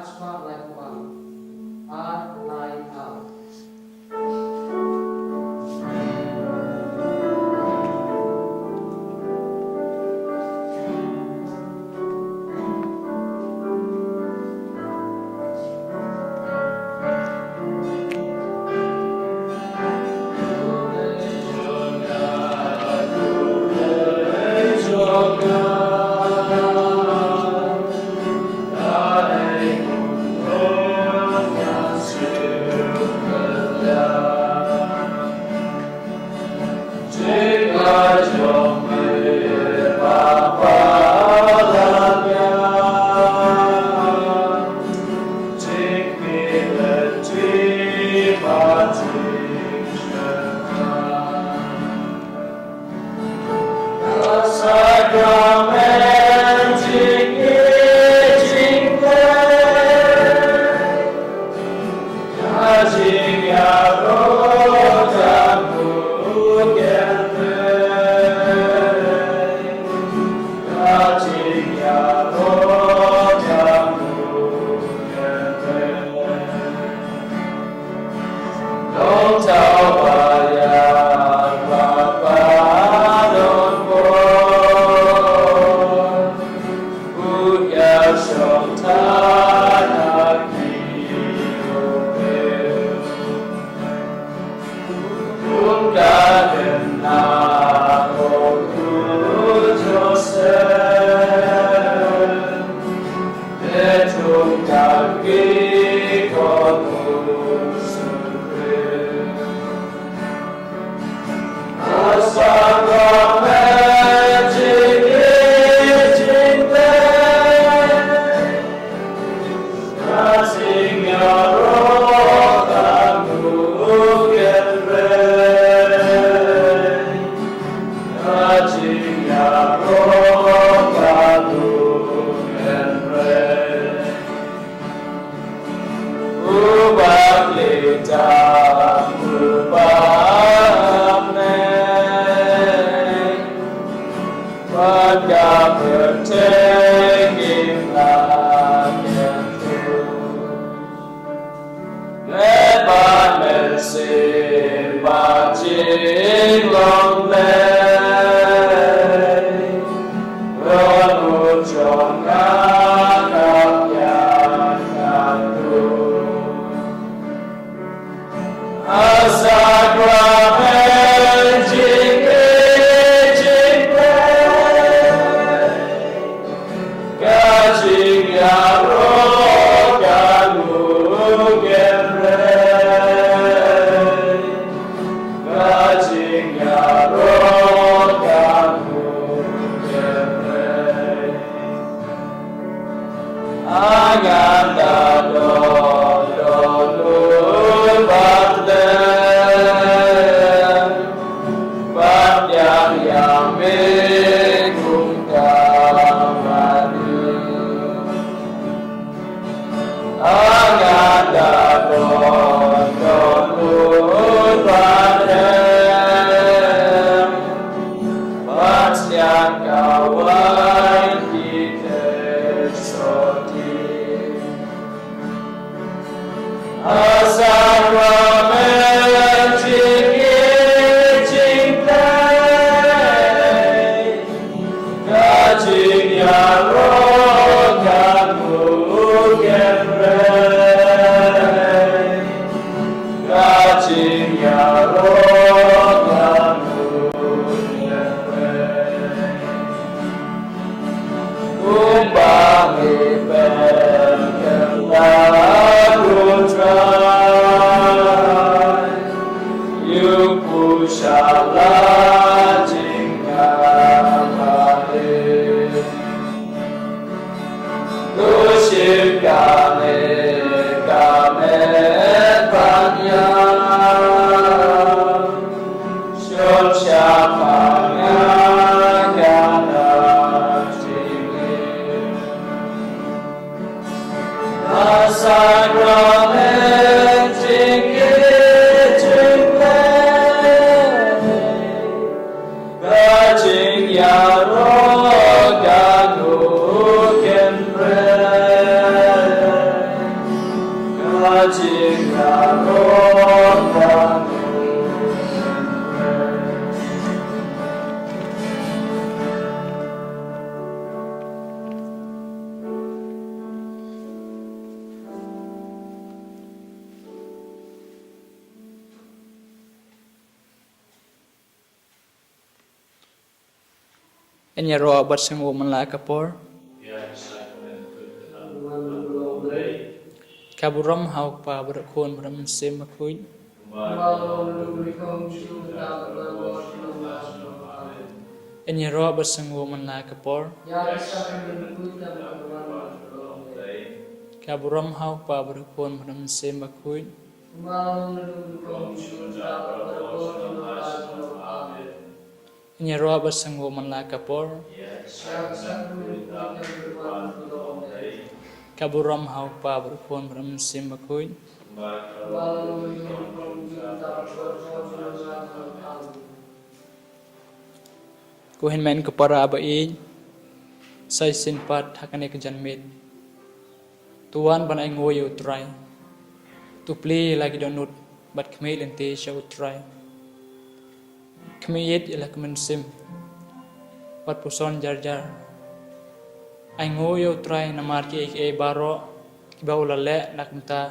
Ashma like one, R like R. Enya roa bat sengo manla kapor. Kaburam hauk pa berakon beram sem makuin. Enya roa bat sengo manla kapor. Kaburam hauk pa berakon beram sem makuin. Enya roa bat sengo manla kapor. Kaburam hauk pa berakon beram sem makuin. Kuhin men kepara abai sai sinpat hakane kejanmit. Tuan ban ai ngoy utrai. Tu pli lagi donut bat kemil ente sya utrai. Kemiyet ialah kemen sim. Bat puson jar-jar. Ai ngoy utrai namar ki e baro kibau lale nak mta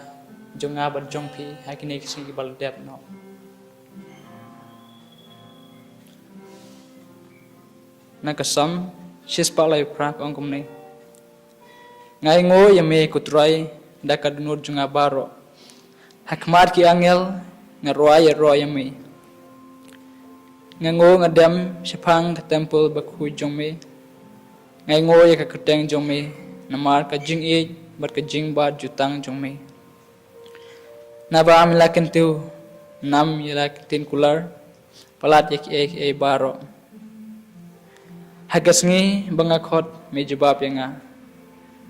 jonga bat jongpi hakine kising kibal dep no. Nakasam sis palai prak ongkom ni. Ngai ngoy yame kutrai dakadunur jonga baro. Hakmar ki angel ngaroy yame. Ngango ngadam sepang ke temple bakhu jongme. Ngai ngoy ka keteng jongme namar ka jing e bat ka jing bat jutang jongme. Naba amila kentu nam yala tin kular palat yak e baro. Hagas ngi bangakot me jawab yanga.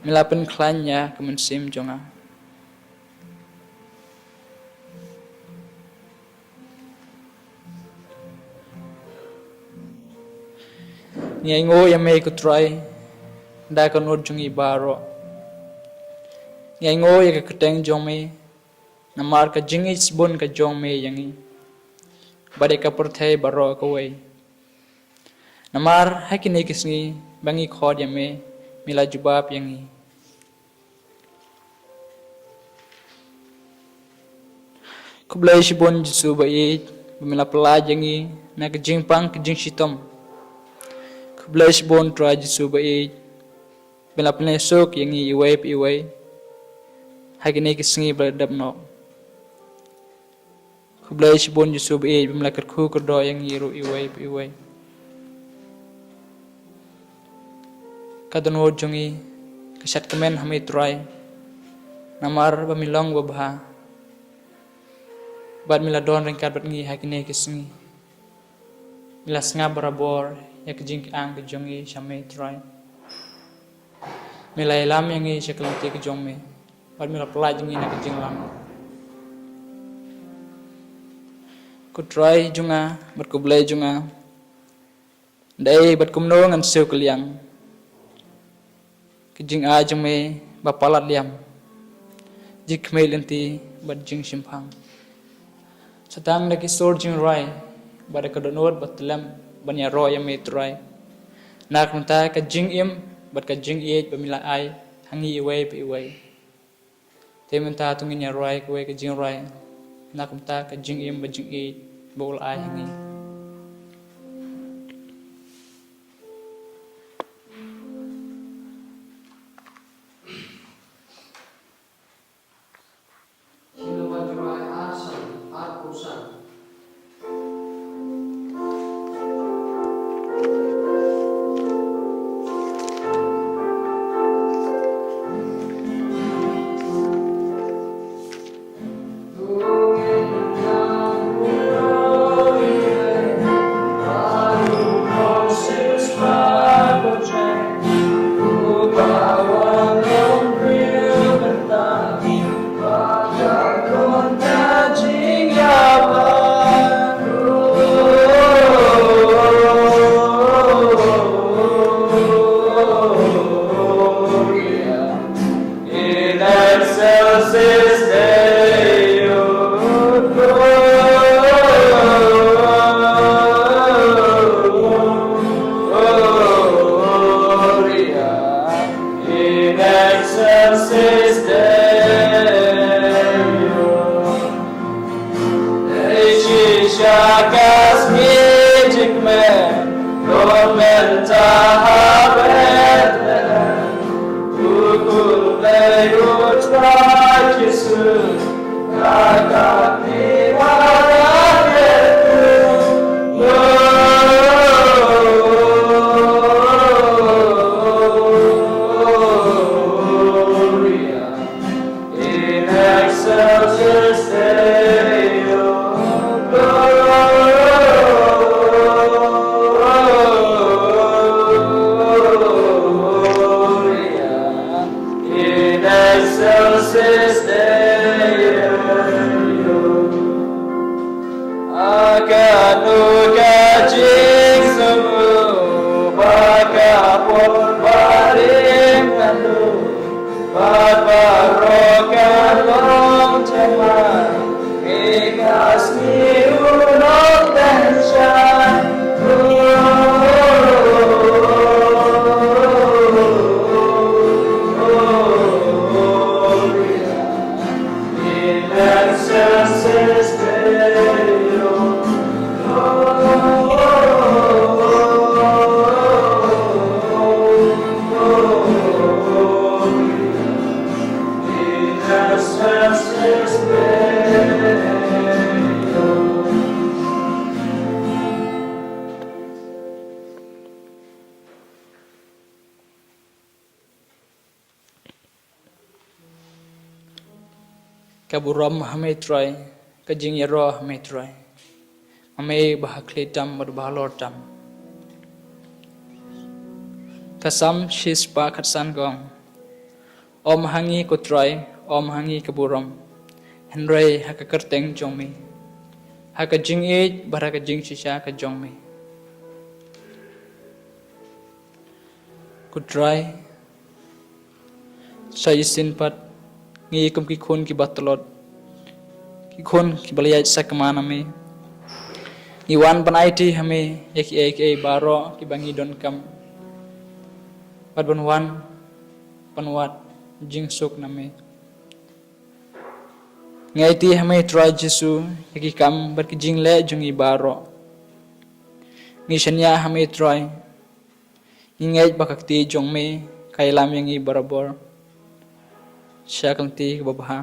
Milapen klanya kemen sim jonga. Ngai ngo yame kutrai da kanur jungi baro. Ngai ngo ya keteng jongme namar ka jingi sbun ka jongme yangi. Bade ka perthai baro kawai. Namar hakini kisngi bangi khod yame mila jubab yangi. Kublai sibun jisu bai mila pelaj yangi na ka jingpang ka jing sitom. Kublai sibun tra jisu bai mila penesok yangi iwai hakini kisngi berdap no. Kublai sibun jisu bai mila kerku kerdo yangi ru iwai. Kadonor jongi kesat kemen hami try namar bamilong babha bad mila don ringkat bat ngi hakine kisngi mila snga barabor yak jing ang ke jongi shame try mila ilam yangi shaklanti ke jongme bad mila pelaj ngi na ke jing lam ku try junga bat ku blai junga dai bat kumno ngan seu keliang Kijing ajang me bapalat liam. Jik me lenti bat jing simpang. Satang na kisor jing rai. Bada kadonor bat lam banya roy me try. Nak nta ka jing im bat ka jing iet bamila ai hangi iwai. Tementa tungin ya roy kwe ka jing rai. Nak nta ka jing im bat jing iet bol ai hangi. Shakas magic man, tormentor. kaburam hame try kajing yaro hame try ame bahakli tam berbalor tam kasam shis pa khatsan gong om hangi ko try om hangi kaburam henry hakakerteng jongmi hakajing e barakajing shisha ka jongmi ku try sai sin pat ngi kum ki khon ki batlot ki khon ki baliyat sakmana me iwan panaiti hame ek baro ki bangi don kam pat bonwan panwat jingsuk name ngai ti hame try jisu ki kam bar ki jingle jungi baro ni shanya hame try ingai bakakti jongme kailam yangi barabor syakangti babha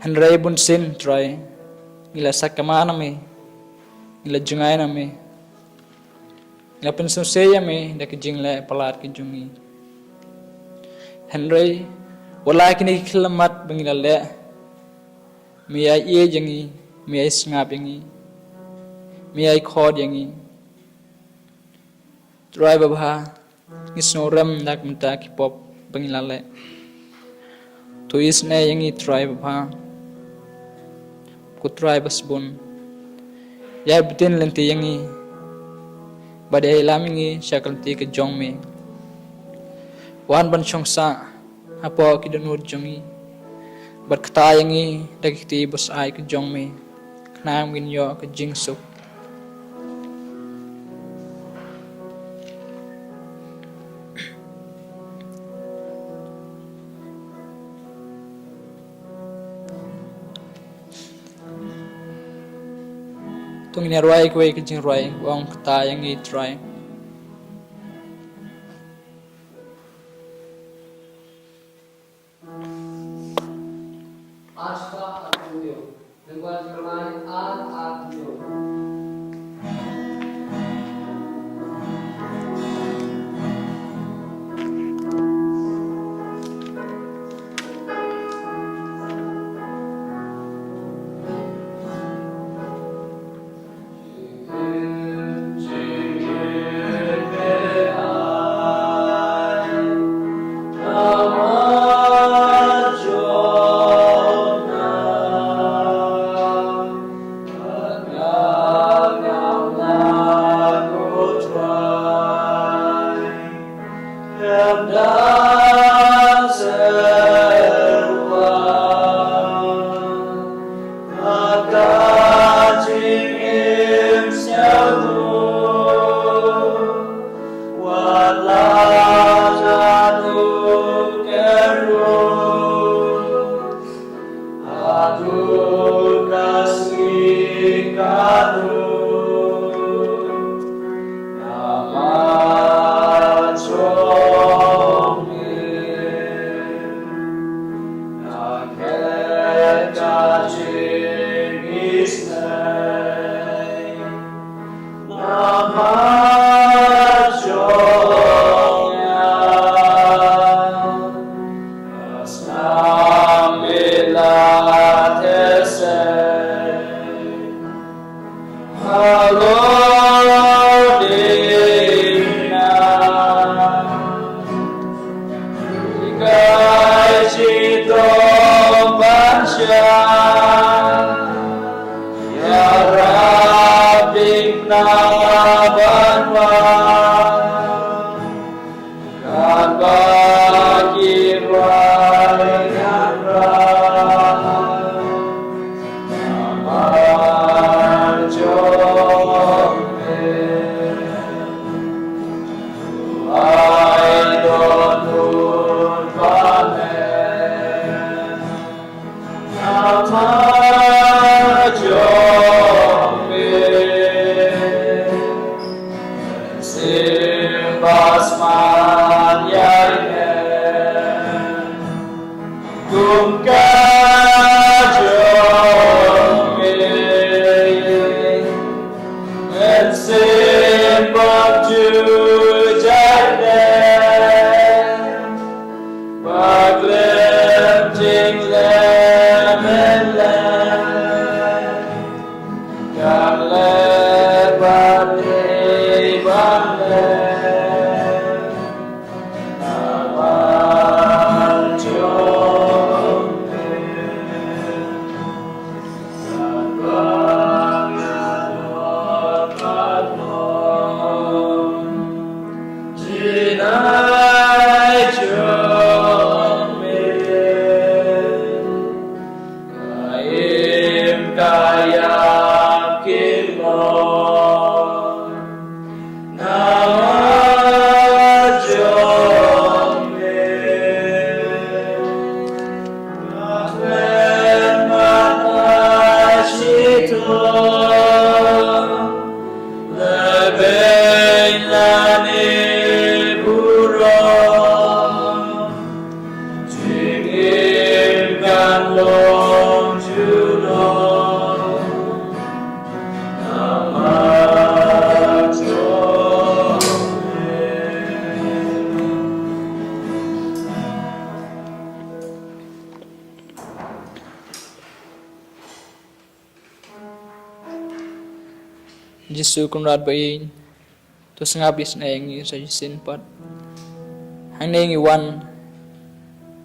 henry bunsin try ila sakamana me ila jungai na me ila pensu seya me dak jingle palat ki jungi henry wala kini khilamat bangila le mi ai e jangi mi ai ngap yangi mi ai khod yangi try babha ngisnoram dak mta ki pop bangila le tu isne yangi try babha ku try basbun ya bitin lenti yangi badai lamingi syakalti ke jongme wan ban chongsa apo ki donur jongi berkata yangi dakiti bos ai ke jongme knam gin yo ke jingsuk tungin ruai kwe ke jing ruai wong kata yangi try Ashka Atuyo. Lingkungan permain Atuyo. Sing Dinai Jome Kaim Kaya Kimo Nama Jome Kahlen Matashito Lebeng Lani Buro Jingim Kan Long Juno Nama Jome Jisu kumrat bayin tu sengabis na yang sa jisin pat hang na yang iwan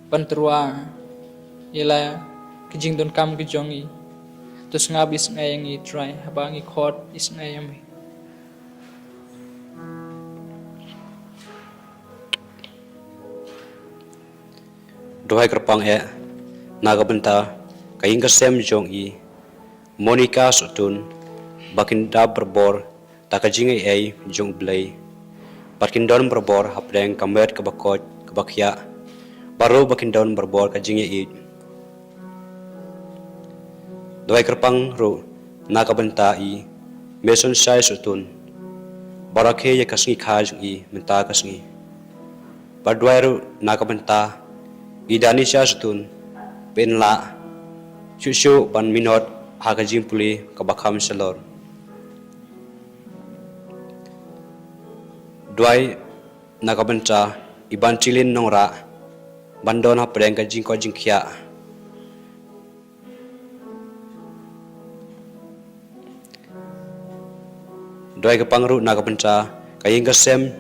pantrua ila kijing don kam kijongi tu sengabis na yang i try habang i khot is na yang Dohai kerpang naga benta kaing kasem jong i Monica sutun bakin da berbor takajing ai jong blai bakin don berbor hapdeng kamet kabakot kabakya baru bakin don berbor kajing i Dohai kerpang ru naga benta i meson sai sutun barakhe ya kasngi khaj i menta kasngi Barduai ru naga benta idani sya sutun penla cucu ban minot hakajim puli kabakham selor Duai nakabenca iban cilin nongra bandon hapdeng kajing ko jingkhya Duai kapangru nakabenca kaying kasem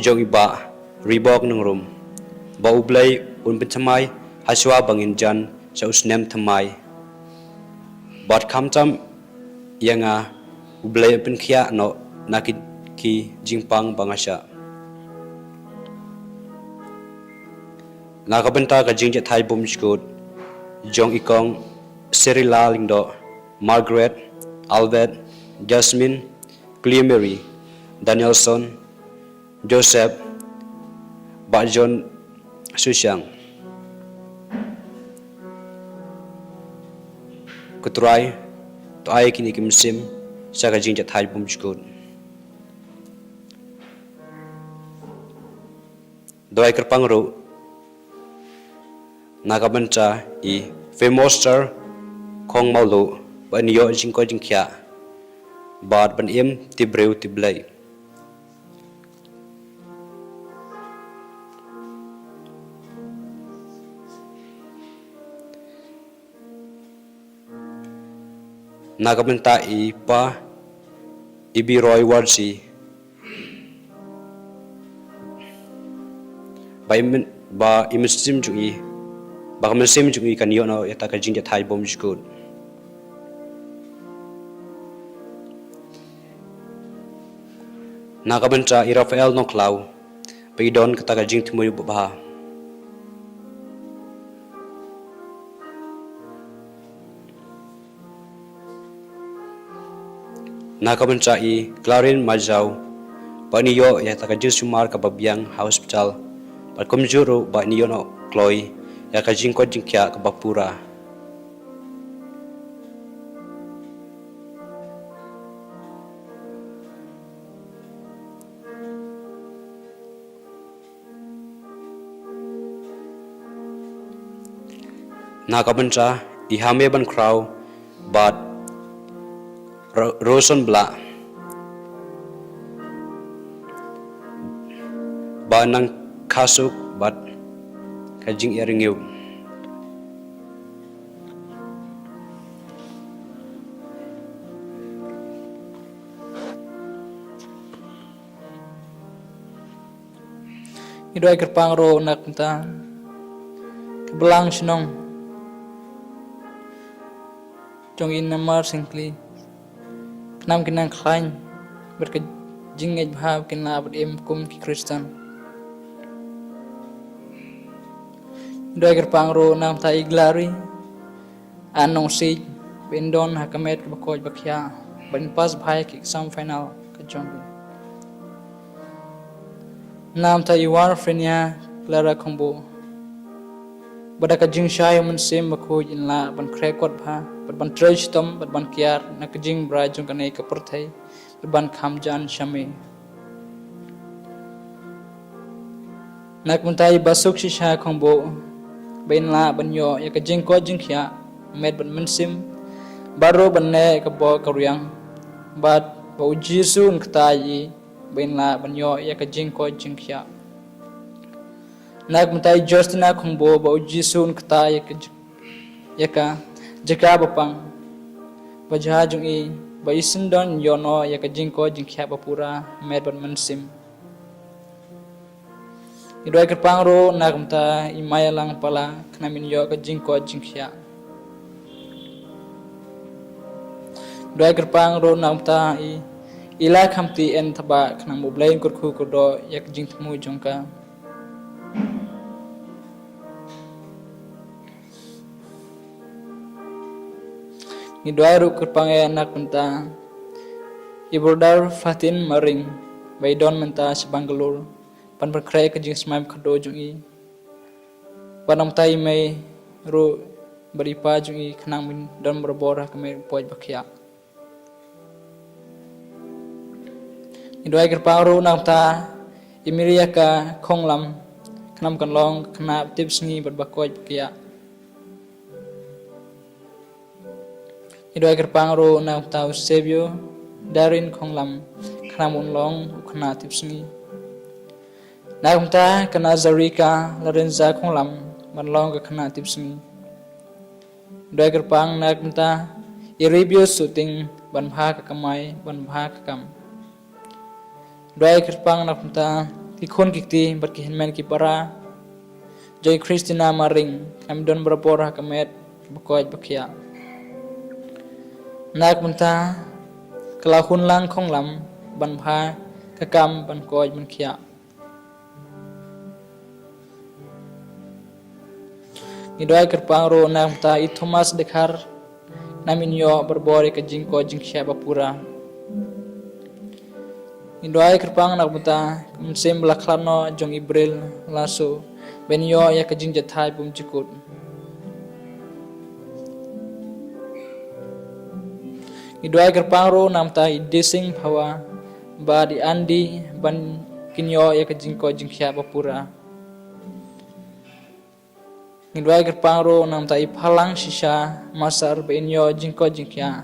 jong iba ribok nongrum ba ublai un pencamai haswa bangin jan sa usnem thamai bat khamtam yanga ublai penkhya no nakit ki jingpang bangasya nakabenta ka jingje thai bom skut jong ikong Serila Lingdo Margaret Albert Jasmine Cleary Danielson Joseph Bajon Susyang Kutrai to ai kini kimsim sa ka jingje thai bom skut Doai kerpang ru nakabenca i famoster kong maulu ban yo jingko jingkhya bad ban im tibreu tiblai nakabenta i pa ibi roy warsi ba imesim jungi ba imesim jungi kan yo no yata ka jingja thai bom skut nakabenca i Rafael no klau peidon kata ka jing tumuy ba nakabenca i Clarin Majau paniyo yata ka jing sumar ka babyang hospital Palkomjuro ba niyo no Chloe ya ka jingko jingkya ka bapura nakabenca ihame ban kraw but Roson bla ba nang kasuk bat kajing iringiu Idoi kerpang ro nak ta kebelang sinong jong in namar singkli kenam kinang klain berke jingej bhab kena abad em kum ki Kristen Doi kerpangro nam ta iglari anong si bindon hakamet bakoj bakya ban pas bhai ki exam final ka jombi nam ta iwar frenia clara khombo bada ka jing shai mun sem bakoj in la ban krekot bha ban trage tom ban kiar na ka jing bra jung kanai ka perthai ban khamjan shame nak muntai basuk shisha khombo bain la ban yo ya ka jing ko jing khia med ban mensim baro ban ne ka bo ka riang bat bo jisu un ktai bain la ban yo ya ka jing ko jing khia nak muntai justina khombo bo jisu un ktai ya ka jaka bapang bajha jung i ba isin don yo no ya ka jing ko jing khia ba pura med ban mensim idoi kerpangro nakumta imaya lang pala knamin yo ka jingko jingkhia doi kerpangro nakumta ila khamti en thaba knam ublain kurkhu kodo yak jingthmu jongka idoi ru kerpange nakumta iburdar fatin maring baidon menta sebangalur pan berkrai ke jing smaim khado jungi panam tai mai ru beripa jungi khnang min don berbora kame poj bakhya idoi kerparo nam ta imiria ka khonglam khnam kan long khna tips ngi berbakoj bakhya idoi kerparo nam ta sevio darin khonglam khnam unlong khna tips ngi nakumta kana zarika larenza khonglam manlong ka khana tipsngi doi kerpang nakumta iribio shooting ban bha ka kamai ban bha ka kam doi kerpang nakumta tikhon kikti bat ki hinmen ki para joy Christina maring kam don berapora kamet bakoj bakhya nakumta kalahun lang khonglam ban bha ka kam ban koj ban khya idoi kerpangro nam ta i Thomas dekhar namin yo berbore ke jingko jingkhya bapura idoi kerpang nak muta kumsem lakhlano jong ibril laso ben yo ya ke jing jathai bum jikut idoi kerpangro nam ta i desing bhawa ba di andi ban kinyo ya ke jingko jingkhya bapura idoi kerpangro nam ta iphalang sisa masar benyo jingko jingkya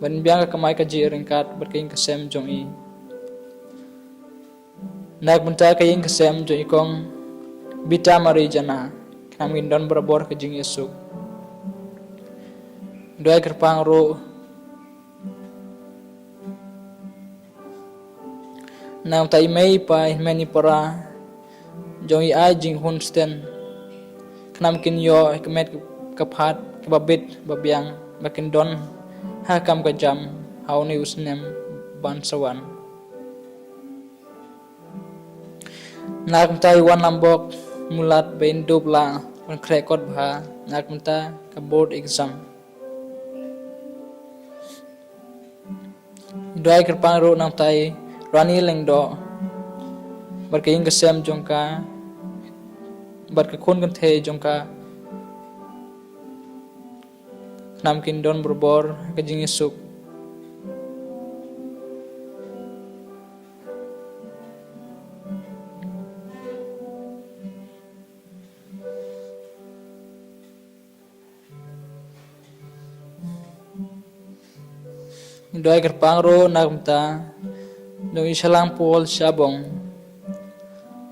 ban biang ka kamai ka ji ringkat berking kesem jong i nak bunta ka ing kesem jong ikong bita mari jana kami don berabor ke jing yesu idoi kerpangro nam ta imei pa meni para jong i ai jing hunsten knam kin yo kemet kaphat kababit babiang makin don ha kam ka jam hauni usnem ban sawan nak tai wan lambok mulat bain dubla ban krekot bha nak mta ka board exam doi kerpang ro nam tai rani lengdo berking kesem jongka bat ka khon kan the jongka nam kin don berbor ka jing isuk doi kerpangro nakumta doi salang pol sabong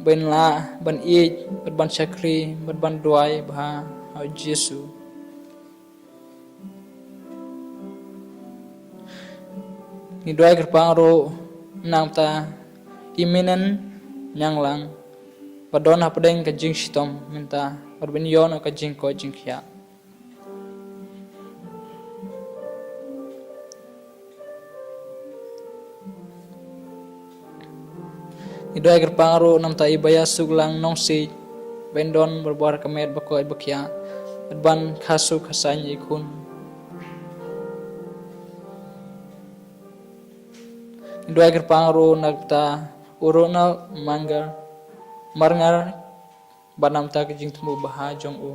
ben la ban i ban chakri ban duai bha au jesu ni doi kerpangro namta iminen nyanglang padon hapdeng ka jing sitom minta ben yon ka jing ko jing khya idoi kerpangro nam ta ibaya suglang nong si bendon berbuar kemet bakoi bakia ban kasu kasanya ikun dua gerpangro nagta urona manggar marngar banam ta kijing temu baha jong u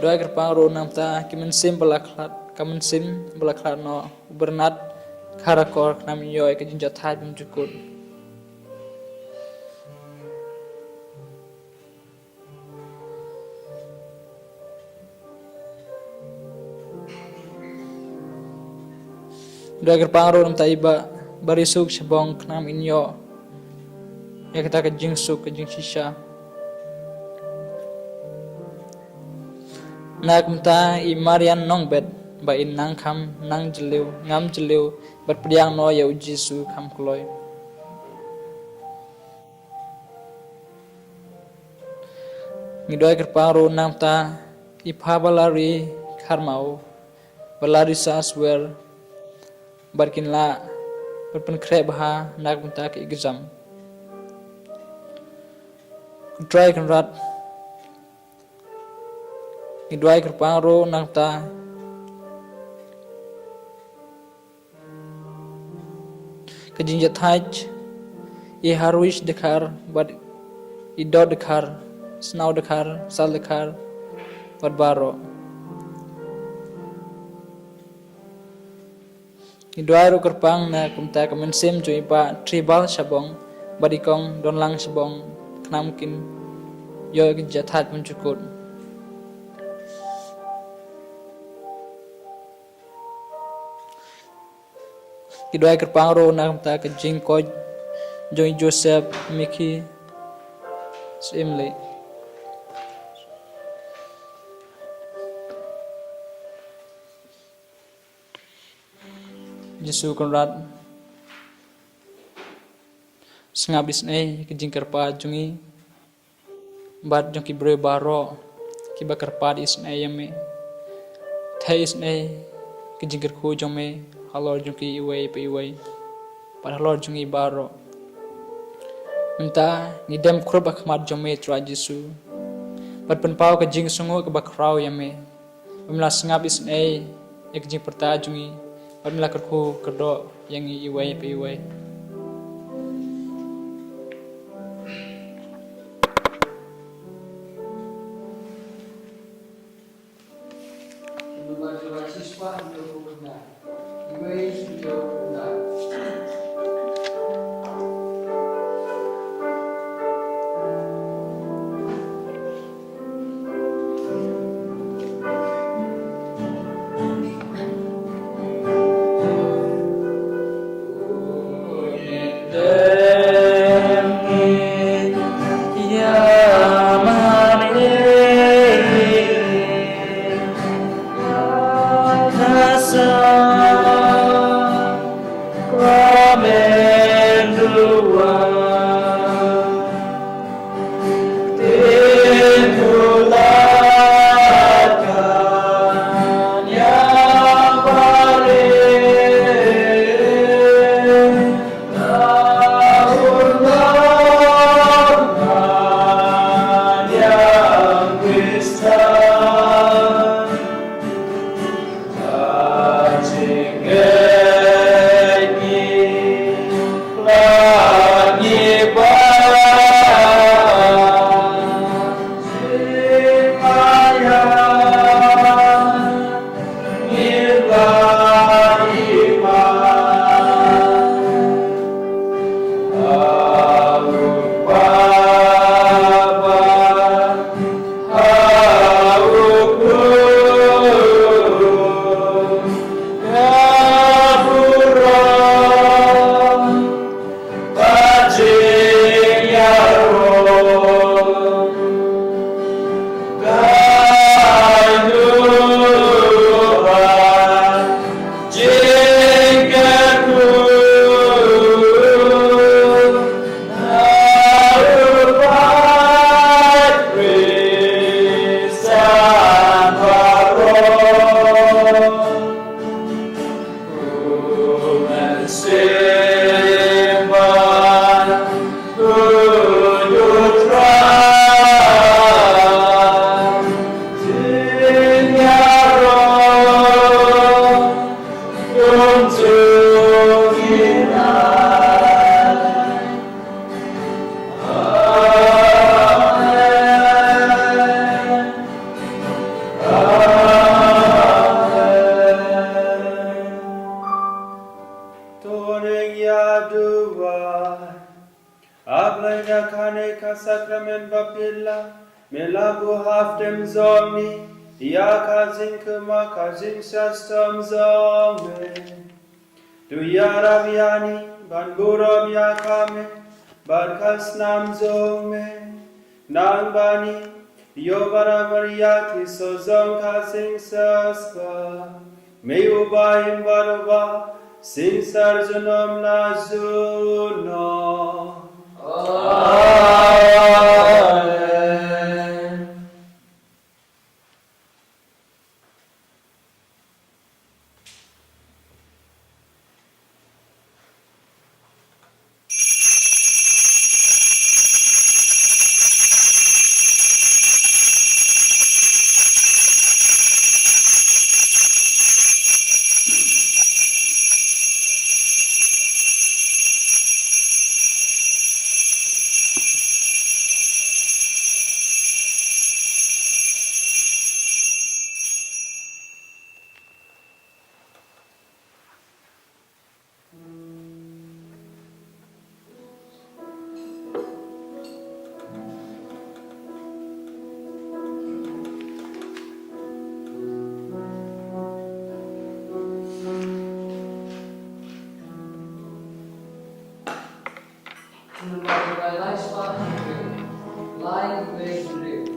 dua gerpangro namta kimen sim balaklat kamen sim balaklat no bernat karakor nam yo kijing jathai menjukut dua gerpangro namta iba barisuk sebong knam inyo ya kita kijing suk kijing sisa nak mta i marian nong bet ba in nang kham nang jeliu ngam jeliu bat priang no ya jisu kham kloi ngidoi kerparo nang ta i phabalari kharmau balari saswer barkin la berpen kre baha nak mta ke exam try kan rat Idwai kerpangro nang ta kejinjat haj I harwish dekar bad idod dekar snau dekar sal dekar bad baro Idwai ro kerpang na kumta kamensem jo iba tribal sabong badikong donlang sabong knamkin yo kejinjat haj mencukut Kidwai kerpangro na ta ke jingko Joy Joseph Mickey Simle Jesu konrad sengabis ne ke jingkerpa jungi bad jong ki bre baro ki bakar pad is ne yame thais ne ke jingker khu jong me halor jungi iway pa iway para halor jungi baro minta ngidem kurba khmat jome tra Jesu pat penpau ka jing sungu ka bakrau yame pamla sngap is ei ek jing perta jungi pamla kerku kerdo yang iway pa iway Dua siswa untuk benar. Iway untuk benar. kadua Ablai kane ka sakramen bapila Melabu haftem zomni Ya kazin kema kazin sastam zome Tu yaraviani ban buram yakame ban kasnam zome Nang bani yo baravariati so zom kazin saspa Me ubayim barava sing sarjanam nazuno Amen. Bij lijstslag Lijn wees bril.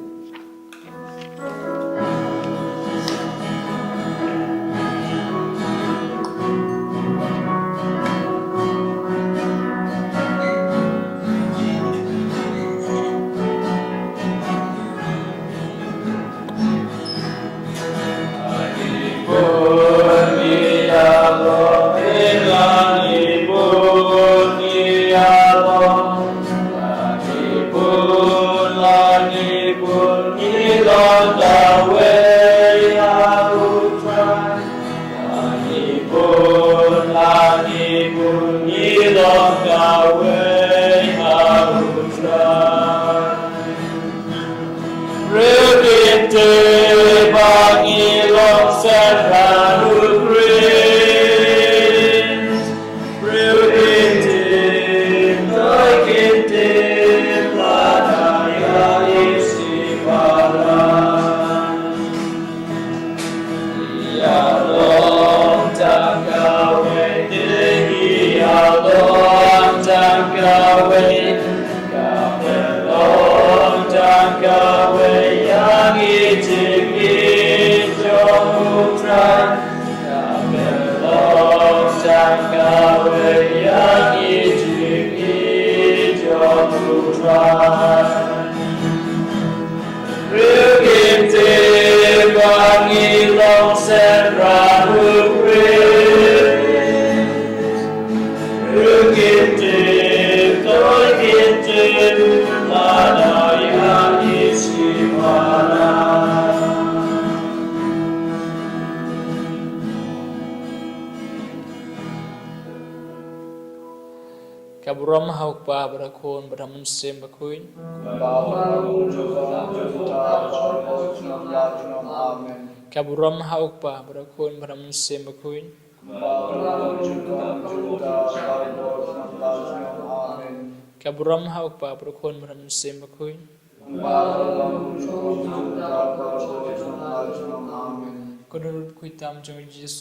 Kaburam hauk pa berakun beramun sem bakuin. Kaburam hauk pa berakun beramun sem bakuin. Kaburam hauk pa berakun beramun sem bakuin. Kodurut kuitam jong Jesus.